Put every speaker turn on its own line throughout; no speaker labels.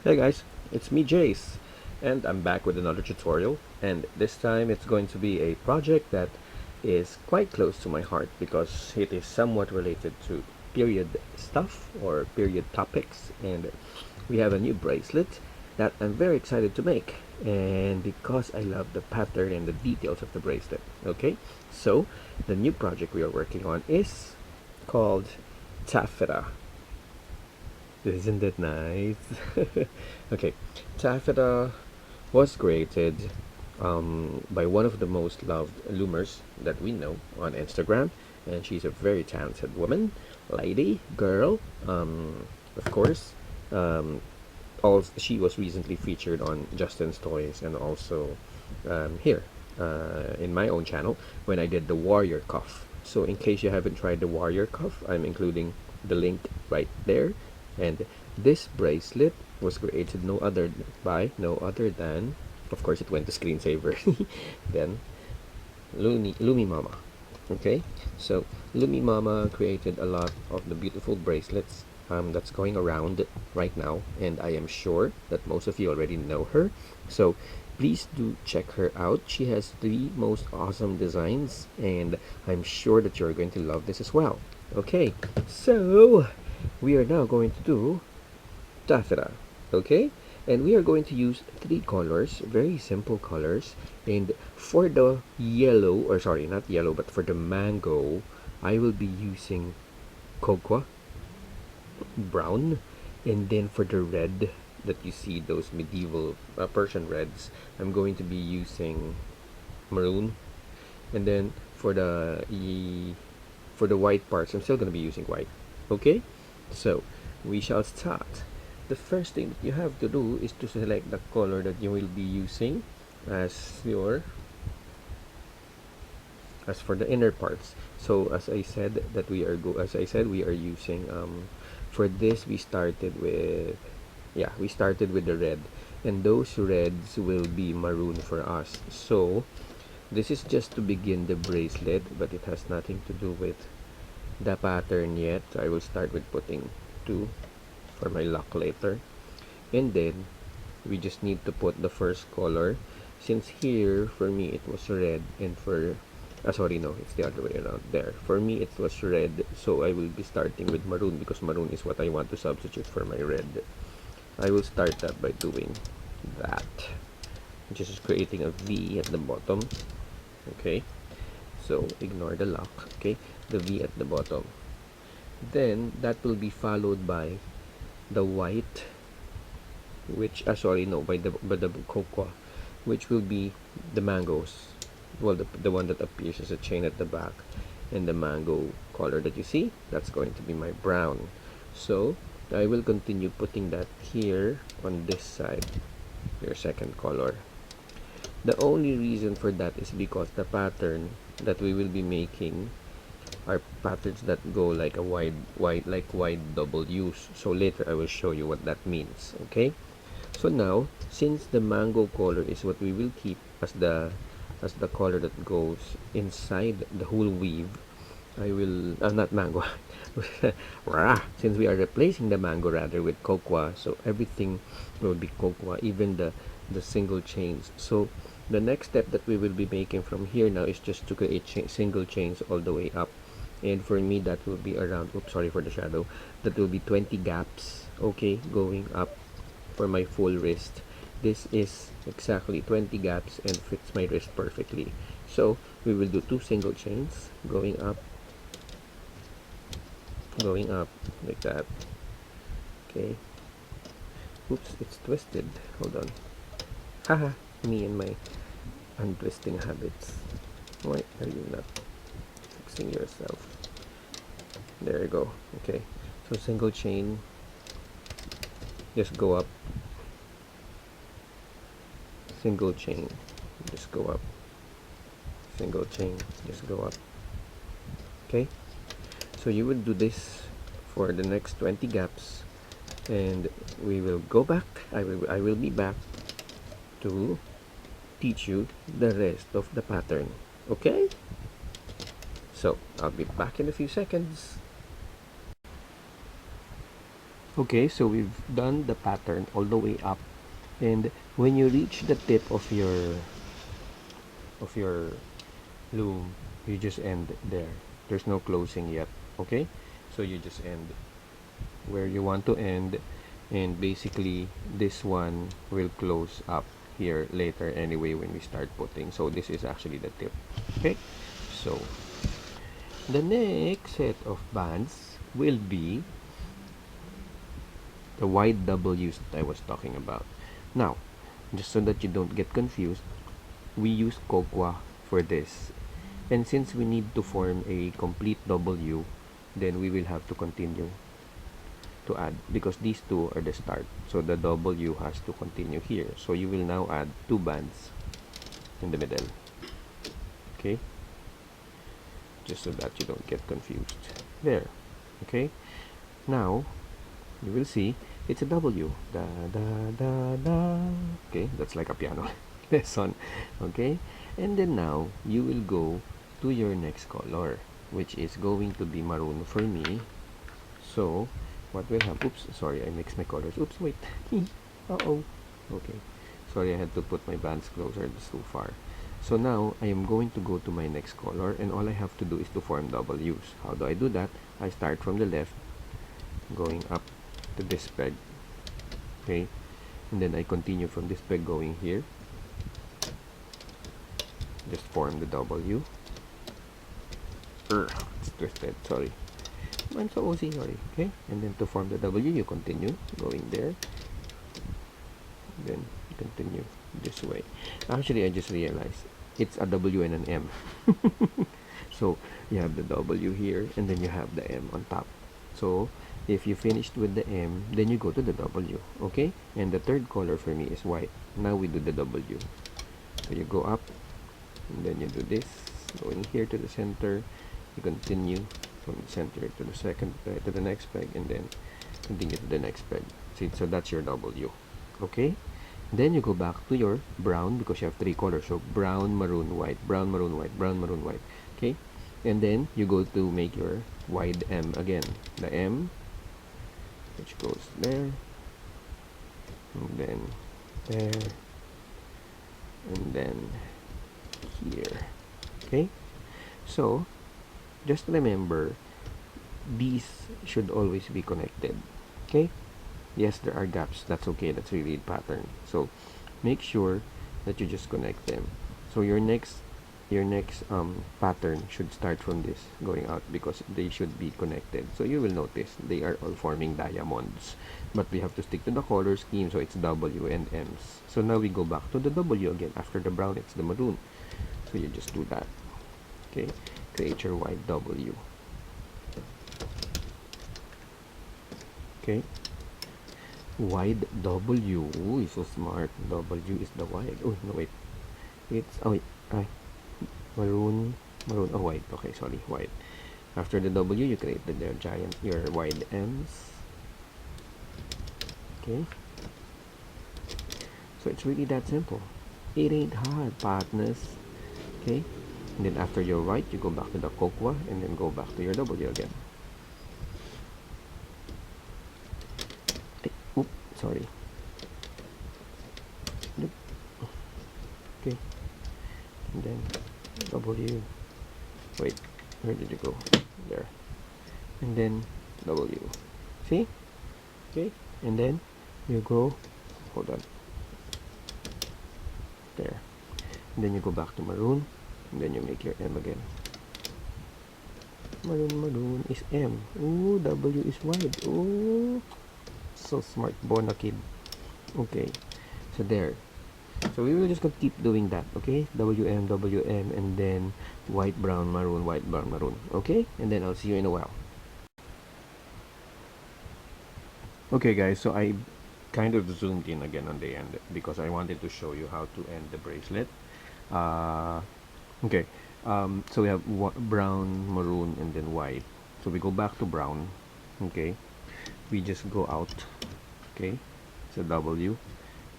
Hey guys, it's me Jace, and I'm back with another tutorial, and this time it's going to be a project that is quite close to my heart because it is somewhat related to period stuff or period topics, and we have a new bracelet that I'm very excited to make, and because I love the pattern and the details of the bracelet. Okay, so the new project we are working on is called Taffeta. Isn't it nice? Okay, taffeta was created by one of the most loved loomers that we know on Instagram, and she's a very talented woman, lady, girl. Of course, um, she was recently featured on Justin's Toys and also here in my own channel when I did the warrior cuff. So in case you haven't tried the warrior cuff, I'm including the link right there. And this bracelet was created no other than, of course it went to screensaver, then Lumi Mama. Okay, so Lumi Mama created a lot of the beautiful bracelets that's going around right now, and I am sure that most of you already know her. So please do check her out. She has the most awesome designs, and I'm sure that you're going to love this as well. Okay, so we are now going to do taffeta. Okay, and we are going to use three colors, very simple colors. And for the yellow, or sorry, not yellow, but for the mango, I will be using cocoa brown. And then for the red that you see, those medieval Persian reds, I'm going to be using maroon. And then for the white parts, I'm still going to be using white. Okay, so we shall start. The first thing that you have to do is to select the color that you will be using as your as for the inner parts. So as I said that we are using for this we started with the red, and those reds will be maroon for us. So this is just to begin the bracelet, but it has nothing to do with the pattern yet. I will start with putting two for my luck later, and then we just need to put the first color, since here for me it was red, and for sorry, no, it's the other way around. There for me it was red, so I will be starting with maroon because maroon is what I want to substitute for my red. I will start that by doing that, which is creating a V at the bottom. Okay, so ignore the lock. Okay, the V at the bottom, then that will be followed by the white, which sorry, no, by the cocoa, which will be the mangoes, well, the one that appears as a chain at the back, and the mango color that you see, that's going to be my brown. So I will continue putting that here on this side, your second color. The only reason for that is because the pattern that we will be making are patterns that go like a wide double U's. So later I will show you what that means. Okay, so now since the mango color is what we will keep as the color that goes inside the whole weave, I will not mango since we are replacing the mango rather with cocoa, so everything will be cocoa, even the single chains. So the next step that we will be making from here now is just to create single chains all the way up, and for me that will be around, oops, sorry for the shadow, that will be 20 gaps. Okay, going up for my full wrist. This is exactly 20 gaps and fits my wrist perfectly. So we will do two single chains going up like that. Okay, oops, it's twisted, hold on. Haha, me and my untwisting habits. Why are you not fixing yourself? There you go. Okay, so single chain, just go up, single chain, just go up, single chain, just go up. Okay, so you will do this for the next 20 gaps, and we will go back. I will be back to teach you the rest of the pattern. Okay, so I'll be back in a few seconds. Okay, so we've done the pattern all the way up, and when you reach the tip of your loom, you just end there. There's no closing yet. Okay, so you just end where you want to end, and basically this one will close up here later anyway when we start putting. So this is actually the tip. Okay, so the next set of bands will be the wide W's that I was talking about. Now, just so that you don't get confused, we use cocoa for this. And since we need to form a complete W, then we will have to continue to add, because these two are the start. So the W has to continue here. So you will now add two bands in the middle. Okay? Just so that you don't get confused. There. Okay? Now, you will see it's a W. Da da da da. Okay, that's like a piano lesson. Okay, and then now you will go to your next color, which is going to be maroon for me. So what will happen? Oops, sorry, I mixed my colors. Oops, wait. Uh-oh. Okay, sorry, I had to put my bands closer. It's too far. So now I am going to go to my next color, and all I have to do is to form W's. How do I do that? I start from the left, going up to this peg. Okay, and then I continue from this peg going here. Just form the W. It's twisted, sorry. I'm so OC, sorry. Okay, and then to form the W, you continue going there. Then you continue this way. Actually, I just realized it's a W and an M. So you have the W here, and then you have the M on top. So if you finished with the M, then you go to the W. Okay, and the third color for me is white. Now we do the W. So you go up, and then you do this, going here to the center. You continue from the center to the second to the next peg, and then continue to the next peg. See, so that's your W. Okay, then you go back to your brown, because you have three colors. So brown, maroon, white, brown, maroon, white, brown, maroon, white. Okay, and then you go to make your wide M again. The M, which goes there, and then there, and then here. Okay, so just remember, these should always be connected. Okay, yes, there are gaps. That's okay. That's really a pattern. So make sure that you just connect them. So your next pattern should start from this going out, because they should be connected. So you will notice they are all forming diamonds, but we have to stick to the color scheme. So it's W and M's. So now we go back to the W again. After the brown, it's the maroon. So you just do that. Okay, create your wide W. Okay, wide W. Ooh, so smart. W is the wide. Oh no, wait, it's, oh wait, maroon, maroon, oh white. Okay, sorry, white. After the W, you create your giant, your wide M's. Okay, so it's really that simple. It ain't hard, partners. Okay, and then after your white, you go back to the cocoa, and then go back to your W again. Oops, sorry. Okay, and then W. Wait, where did you go? There. And then W. See? Okay, and then you go, hold on, there. And then you go back to maroon, and then you make your M again. Maroon, maroon is M. Ooh, W is wide. Ooh, so smart, Bona kid. Okay, so there. So we will just keep doing that. Okay, WM, WM, and then white, brown, maroon, white, brown, maroon. Okay, and then I'll see you in a while. Okay guys, so I kind of zoomed in again on the end, because I wanted to show you how to end the bracelet. Okay, so we have brown, maroon, and then white. So we go back to brown. Okay, we just go out. Okay, it's a W,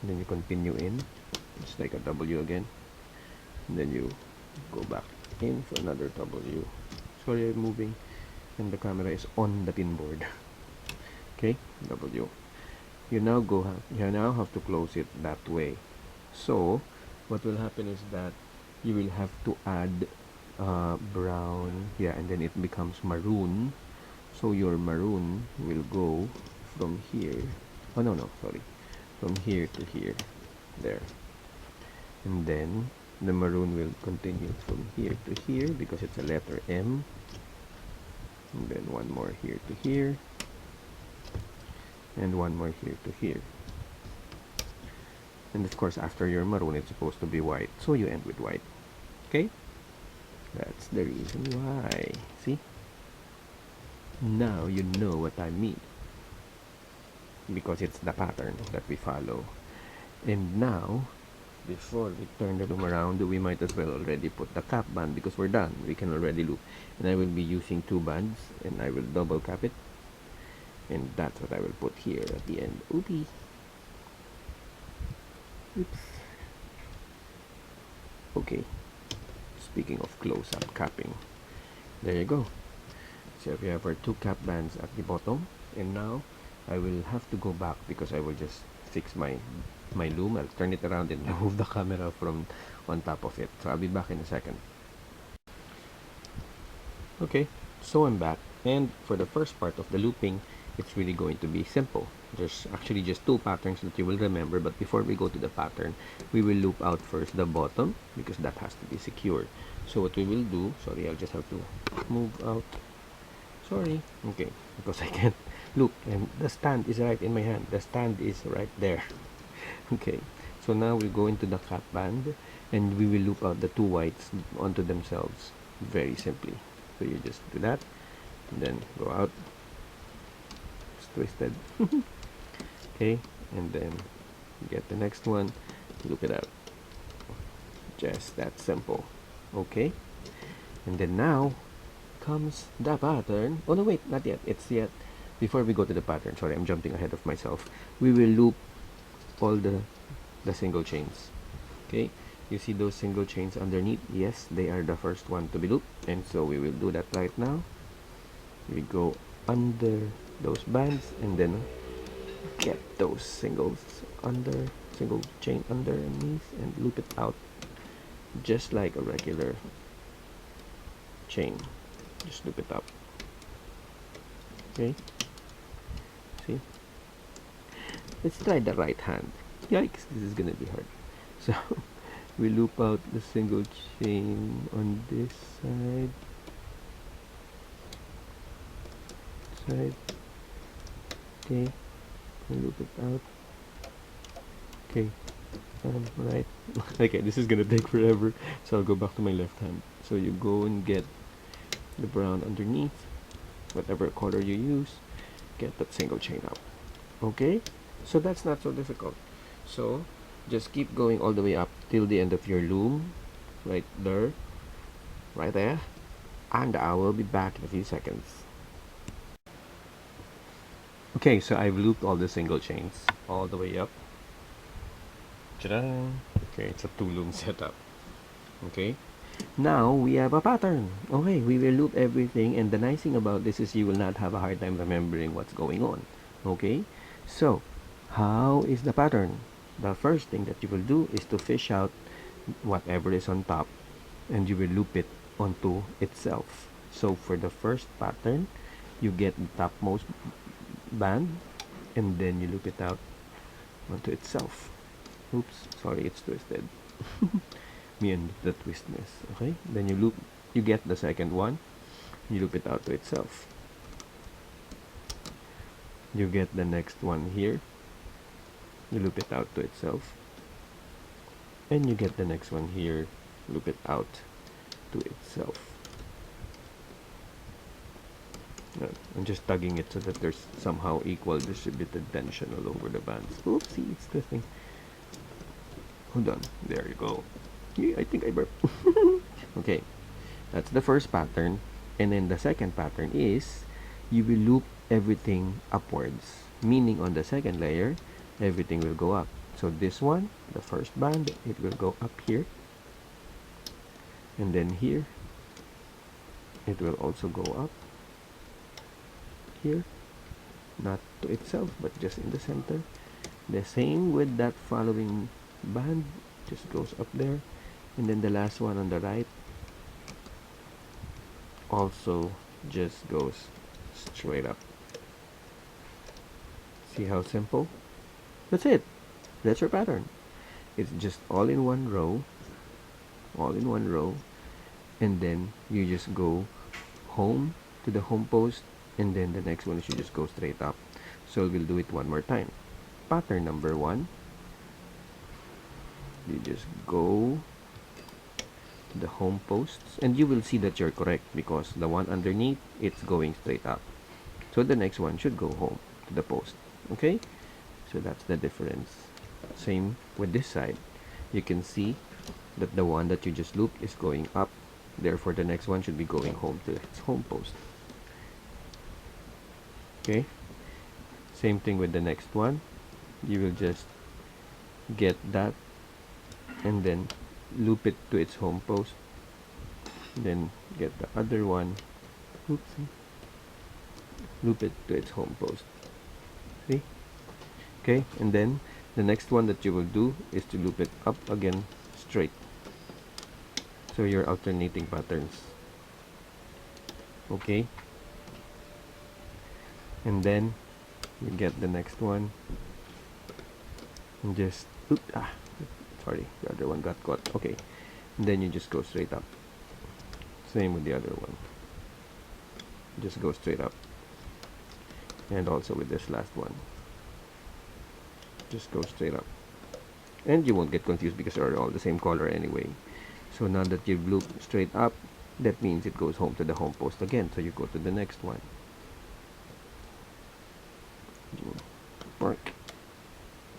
and then you continue in. It's like a W again, and then you go back in for another W. Sorry, I'm moving, and the camera is on the pinboard. Okay, W. You now have to close it that way. So what will happen is that you will have to add brown, yeah, and then it becomes maroon. So your maroon will go from here, oh no, no, sorry, from here to here, there. And then the maroon will continue from here to here because it's a letter M. And then one more here to here, and one more here to here. And of course, after your maroon, it's supposed to be white, so you end with white. Okay? That's the reason why. See? Now you know what I mean. Because it's the pattern that we follow. And now, before we turn the loom around, we might as well already put the cap band because we're done. We can already loop. And I will be using 2 bands, and I will double cap it. And that's what I will put here at the end. Oopie. Oops. Okay. Speaking of close-up capping, there you go. So we have our 2 cap bands at the bottom, and now I will have to go back because I will just fix my loom. I'll turn it around and move the camera from on top of it. So I'll be back in a second. Okay, so I'm back, and for the first part of the looping, it's really going to be simple. There's actually just 2 patterns that you will remember, but before we go to the pattern, we will loop out first the bottom because that has to be secure. So what we will do, sorry, I'll just have to move out. Sorry, okay, because I can't look, and the stand is right in my hand. The stand is right there. Okay, so now we go into the cap band, and we will loop out the 2 whites onto themselves very simply. So you just do that, and then go out. It's twisted. Okay, and then get the next one, loop it out. Just that simple. Okay, and then now comes the pattern. Oh no, wait, not yet. It's yet. Before we go to the pattern, sorry, I'm jumping ahead of myself. We will loop all the single chains. Okay, you see those single chains underneath? Yes, they are the first one to be looped, and so we will do that right now. We go under those bands and then get those single chain underneath and loop it out just like a regular chain. Just loop it up. Okay, see, let's try the right hand. Yikes, this is gonna be hard. So we loop out the single chain on this side, okay, we loop it out. Okay, right. Okay, this is gonna take forever, so I'll go back to my left hand. So you go and get the brown underneath, whatever color you use, get that single chain up. Okay, so that's not so difficult. So just keep going all the way up till the end of your loom, right there, and I will be back in a few seconds. Okay, so I've looped all the single chains all the way up. Ta-da! Okay, it's a 2 loom setup. Okay, now we have a pattern. Okay, we will loop everything, and the nice thing about this is you will not have a hard time remembering what's going on. Okay, so how is the pattern? The first thing that you will do is to fish out whatever is on top, and you will loop it onto itself. So for the first pattern, you get the topmost band, and then you loop it out onto itself. Oops, sorry, it's twisted. Me and the twistness. Okay, then you get the second one, you loop it out to itself. You get the next one here, you loop it out to itself, and you get the next one here, loop it out to itself. I'm just tugging it so that there's somehow equal distributed tension all over the bands. Oopsie, it's twisting. Hold on, there you go. I think I burped. Okay, that's the first pattern, and then the second pattern is you will loop everything upwards, meaning on the second layer everything will go up. So this one, the first band, it will go up here, and then here it will also go up here, not to itself but just in the center. The same with that following band, just goes up there, and then the last one on the right also just goes straight up. See how simple? That's it. That's your pattern. It's just all in one row, all in one row, and then you just go home to the home post, and then the next one you should just go straight up. So we'll do it one more time. Pattern number 1, you just go to the home posts, and you will see that you're correct because the one underneath, it's going straight up. So the next one should go home to the post. Okay, so that's the difference. Same with this side. You can see that the one that you just looped is going up, therefore the next one should be going home to its home post. Okay, same thing with the next one. You will just get that and then loop it to its home post, then get the other one, oopsie, loop it to its home post. See? Okay, and then the next one that you will do is to loop it up again straight. So you're alternating patterns. Okay, and then you get the next one and just sorry, the other one got caught. Okay, and then you just go straight up. Same with the other one, just go straight up. And also with this last one, just go straight up, and you won't get confused because they're all the same color anyway. So now that you've looped straight up, that means it goes home to the home post again. So you go to the next one, mark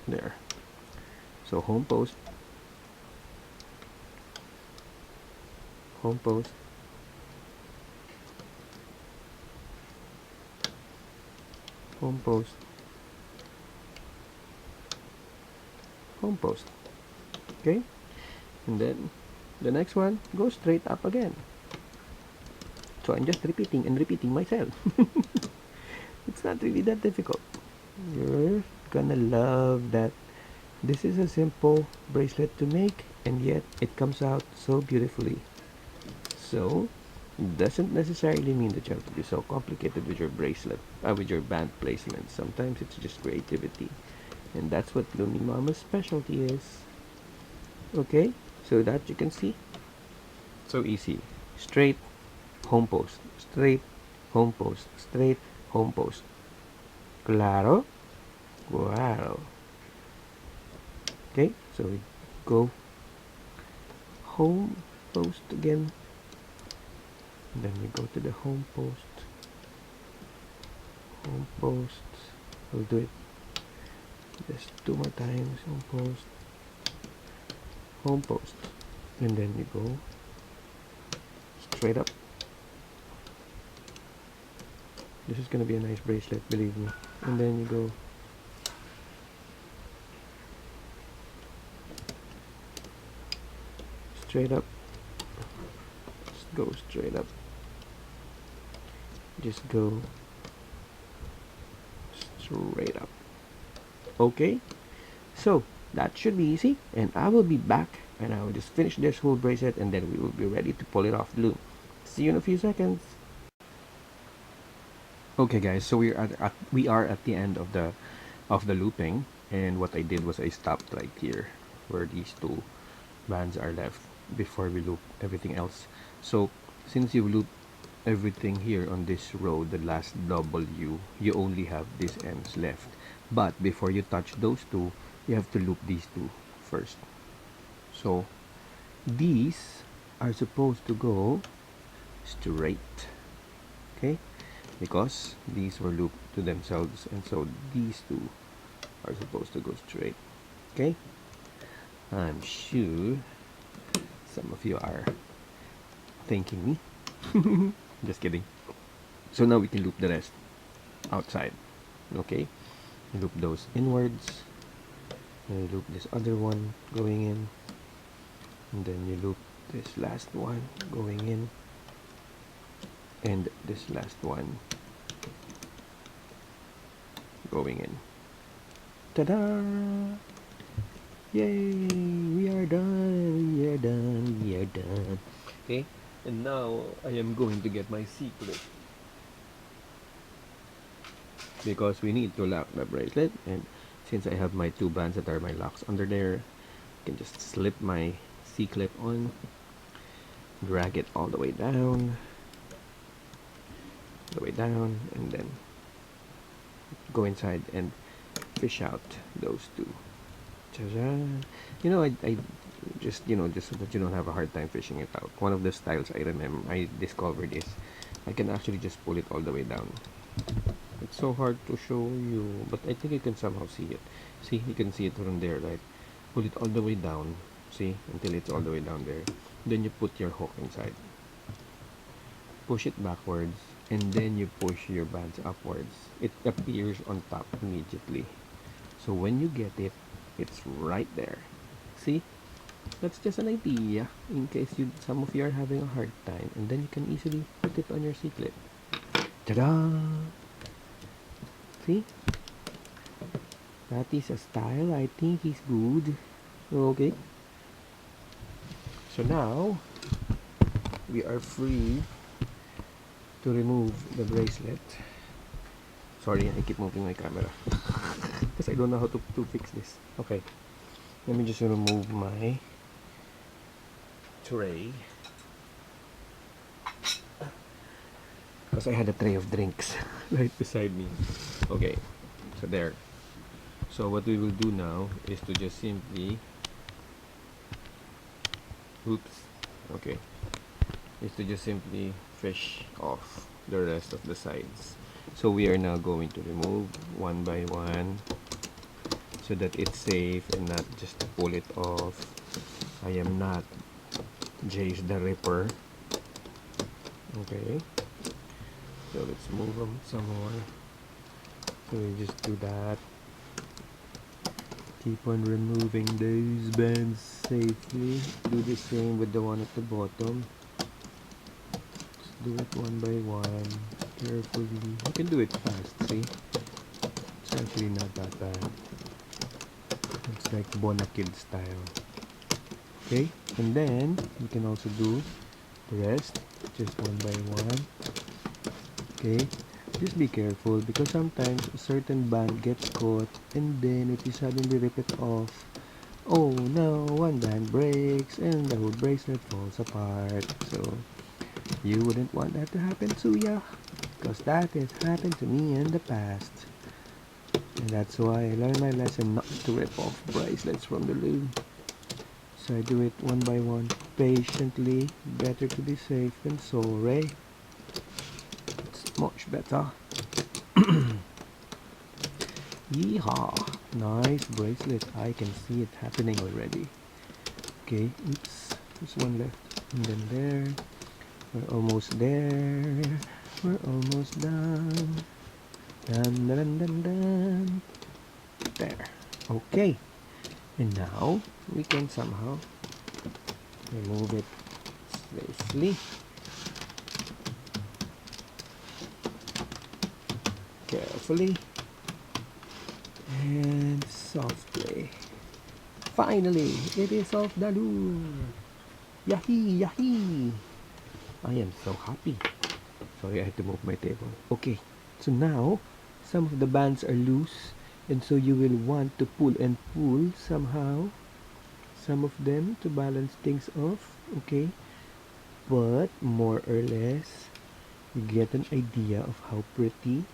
there. So home post, home post, home post, home post. Okay, and then the next one goes straight up again. So I'm just repeating and repeating myself. It's not really that difficult. You're gonna love that. This is a simple bracelet to make, and yet it comes out so beautifully. So it doesn't necessarily mean that you have to be so complicated with your bracelet, with your band placement. Sometimes it's just creativity, and that's what Looney Mama's specialty is. Okay, so that you can see, so easy. Straight home post, straight home post, straight home post. Claro? Wow. Okay, so we go home post again, and then we go to the home post, home post. We'll do it just 2 more times. Home post, home post, and then you go straight up. This is gonna be a nice bracelet, believe me. And then you go straight up. Just go straight up. Just go straight up. Okay, so that should be easy, and I will be back and I will just finish this whole bracelet, and then we will be ready to pull it off the loom. See you in a few seconds. Okay guys, so we are at the end of the looping, and what I did was I stopped right here where these two bands are left before we loop everything else. So since you loop everything here on this row, the last W, you only have these ends left. But before you touch those two, you have to loop these two first. So these are supposed to go straight, okay, because these were looped to themselves, and so these two are supposed to go straight. Okay, I'm sure some of you are thanking me. Just kidding. So now we can loop the rest outside. Okay, you loop those inwards, and you loop this other one going in, and then you loop this last one going in, and this last one going in. Ta-da! Yay! We are done! We are done! We are done! Okay, and now I am going to get my secret because we need to lock the bracelet, and since I have my two bands that are my locks under there, I can just slip my C-clip on, drag it all the way down, and then go inside and fish out those two. Ta-da! You know, I just, just so that you don't have a hard time fishing it out. One of the styles I discovered is I can actually just pull it all the way down. It's so hard to show you, but I think you can somehow see it. See, you can see it from there, right? Pull it all the way down, see, until it's all the way down there. Then you put your hook inside. Push it backwards, and then you push your bands upwards. It appears on top immediately. So when you get it, it's right there. See? That's just an idea in case some of you are having a hard time, and then you can easily put it on your C-clip. Ta-da! See? That is a style I think is good. Okay. So now we are free to remove the bracelet. Sorry, I keep moving my camera because I don't know how to fix this. Okay. Let me just remove my tray because I had a tray of drinks right beside me. Okay, so there. So what we will do now is to just simply okay, is to just simply fish off the rest of the sides. So we are now going to remove one by one so that it's safe and not just to pull it off. I am not Jace the Ripper. Okay, so let's move them some more. So we just do that. Keep on removing those bands safely. Do the same with the one at the bottom. Just do it one by one, carefully. You can do it fast, see? It's actually not that bad. It's like Bonakid style. Okay, and then you can also do the rest just one by one. Okay, just be careful because sometimes a certain band gets caught, and then if you suddenly rip it off, oh no, one band breaks and the whole bracelet falls apart. So you wouldn't want that to happen to ya, because that has happened to me in the past. And that's why I learned my lesson not to rip off bracelets from the loom. So I do it one by one, patiently. Better to be safe than sorry. It's much better. Yeehaw! Nice bracelet. I can see it happening already. Okay, oops. There's one left. And then there. We're almost there. We're almost done. Dun dun dun dun. There. Okay. And now we can somehow remove it safely. Carefully. And softly. Finally, it is off the loom. Yahee! Yahee! I am so happy. Sorry, I had to move my table. Okay, so now some of the bands are loose, and so you will want to pull and pull somehow some of them to balance things off. Okay, but more or less you get an idea of how pretty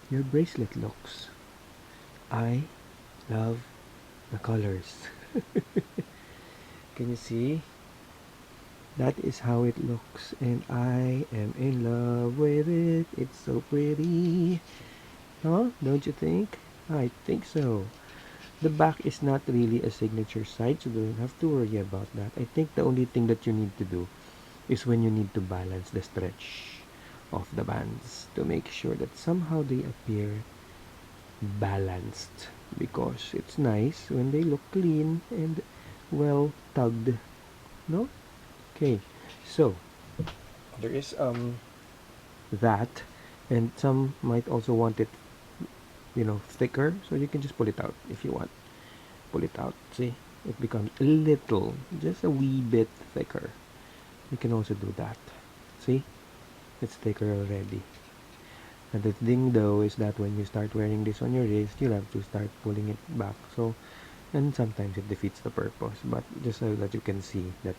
your bracelet looks. I love the colors. Can you see? That is how it looks, and I am in love with it. It's so pretty. Huh? Don't you think? I think so. The back is not really a signature side, so don't have to worry about that. I think the only thing that you need to do is when you need to balance the stretch of the bands to make sure that somehow they appear balanced, because it's nice when they look clean and well tugged. No? Okay, so there is that, and some might also want it thicker, so you can just pull it out if you want. Pull it out. See, it becomes a little, just a wee bit thicker. You can also do that. See, it's thicker already. And the thing though is that when you start wearing this on your wrist, you'll have to start pulling it back. So, and sometimes it defeats the purpose. But just so that you can see that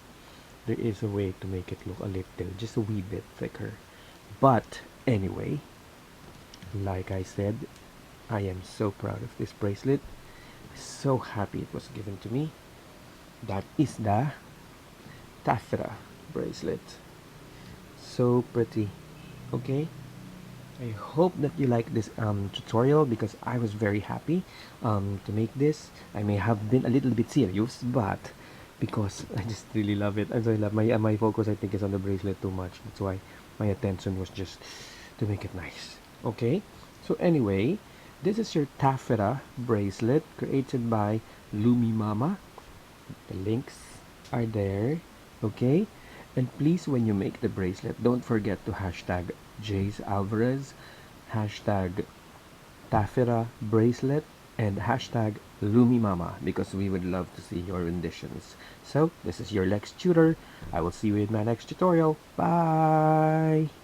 there is a way to make it look a little, just a wee bit thicker. But anyway, like I said, I am so proud of this bracelet. So happy it was given to me. That is the taffeta bracelet. So pretty. Okay, I hope that you like this tutorial, because I was very happy to make this. I may have been a little bit serious, but because I just really love it. I love my focus, I think, is on the bracelet too much. That's why my attention was just to make it nice. Okay, so anyway, this is your taffeta bracelet created by Lumi Mama. The links are there. Okay, and please, when you make the bracelet, don't forget to hashtag Jace Alvarez, hashtag Taffeta Bracelet, and hashtag Lumimama, because we would love to see your renditions. So, this is your Lex Tutor. I will see you in my next tutorial. Bye!